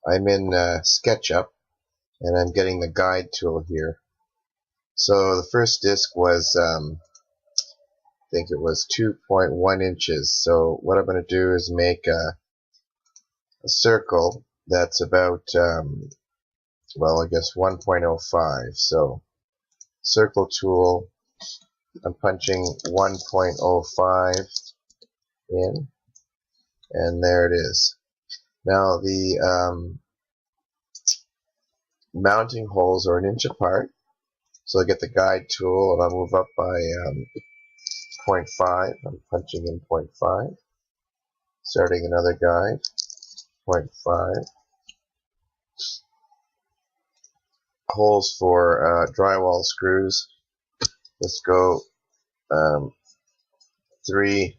I'm in SketchUp, and I'm getting the guide tool here. So the first disc was, I think it was 2.1 inches. So what I'm going to do is make a circle that's about, well, I guess 1.05. So circle tool, I'm punching 1.05 in, and there it is. Now the mounting holes are 1 inch apart, so I get the guide tool and I'll move up by 0.5. I'm punching in 0.5, starting another guide, 0.5. Holes for drywall screws, let's go 3/32.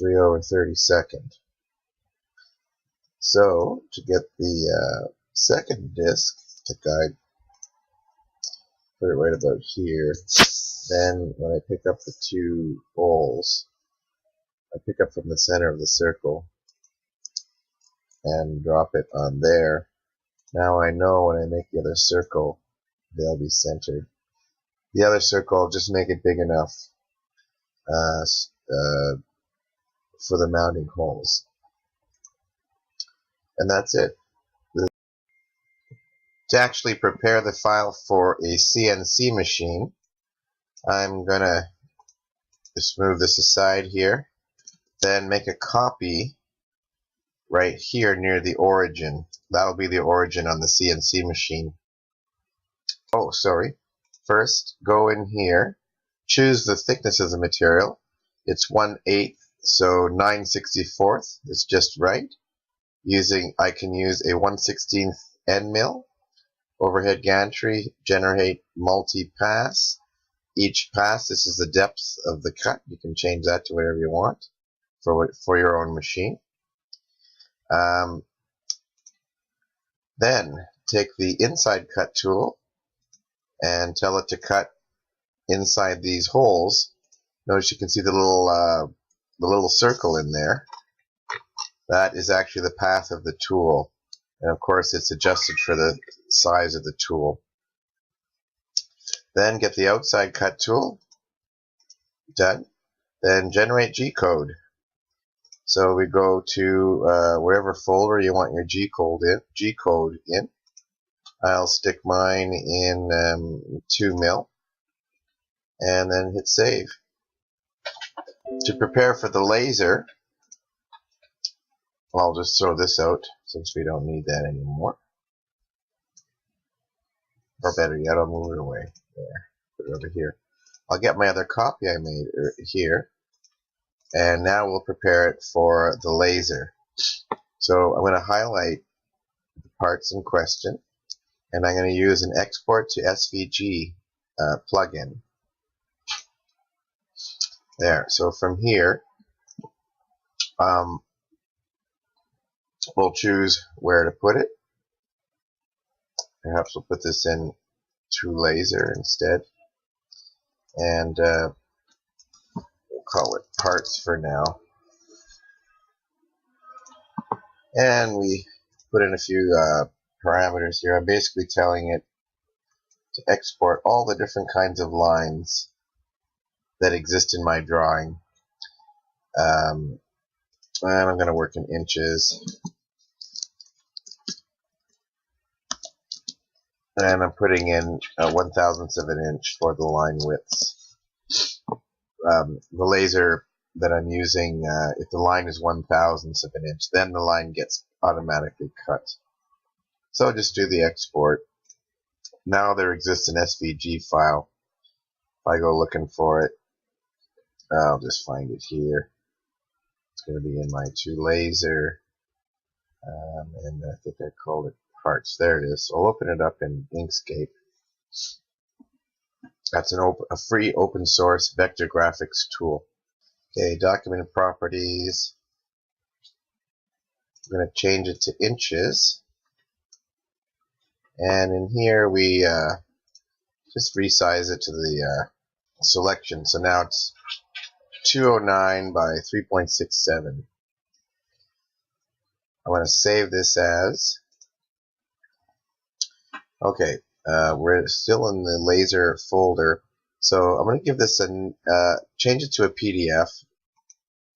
3/32. So to get the second disc to guide, put it right about here. Then when I pick up the two holes, I pick up from the center of the circle and drop it on there. Now I know when I make the other circle, they'll be centered. The other circle, just make it big enough for the mounting holes. And that's it. To actually prepare the file for a CNC machine, I'm going to just move this aside here, then make a copy right here near the origin. That'll be the origin on the CNC machine. Oh, sorry. First, go in here, choose the thickness of the material. It's 1/8, so 9/64 is just right. I can use a 1/16 end mill, overhead gantry, generate multi-pass. Each pass, this is the depth of the cut. You can change that to whatever you want for your own machine. Then take the inside cut tool and tell it to cut inside these holes. Notice you can see the little circle in there. That is actually the path of the tool, and of course it's adjusted for the size of the tool. Then get the outside cut tool. Done. Then generate G-code. So we go to wherever folder you want your G-code in. I'll stick mine in 2 mil, and then hit save. To prepare for the laser, I'll just throw this out since we don't need that anymore. Or better yet, I'll move it away. There, put it over here. I'll get my other copy I made here, and now we'll prepare it for the laser. So I'm going to highlight the parts in question, and I'm going to use an export to SVG plugin. There. So from here, we'll choose where to put it. Perhaps we'll put this in to laser instead, and we'll call it parts for now. And we put in a few parameters here. I'm basically telling it to export all the different kinds of lines that exist in my drawing. And I'm going to work in inches. And I'm putting in 1/1000th of an inch for the line widths. The laser that I'm using, if the line is 1/1000th of an inch, then the line gets automatically cut. So just do the export. Now there exists an SVG file. If I go looking for it, I'll just find it here. It's going to be in my to laser, and I think I called it parts. There it is. So I'll open it up in Inkscape. That's a free open source vector graphics tool. Okay, document properties. I'm going to change it to inches. And in here we just resize it to the selection. So now it's 209 by 3.67. I'm going to save this as. Okay, we're still in the laser folder, so I'm going to give this a change it to a PDF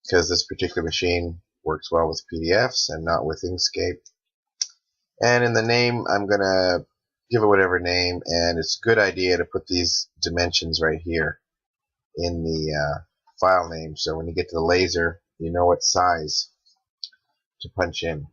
because this particular machine works well with PDFs and not with Inkscape. And in the name, I'm going to give it whatever name, and it's a good idea to put these dimensions right here in the file name, so when you get to the laser, you know what size to punch in.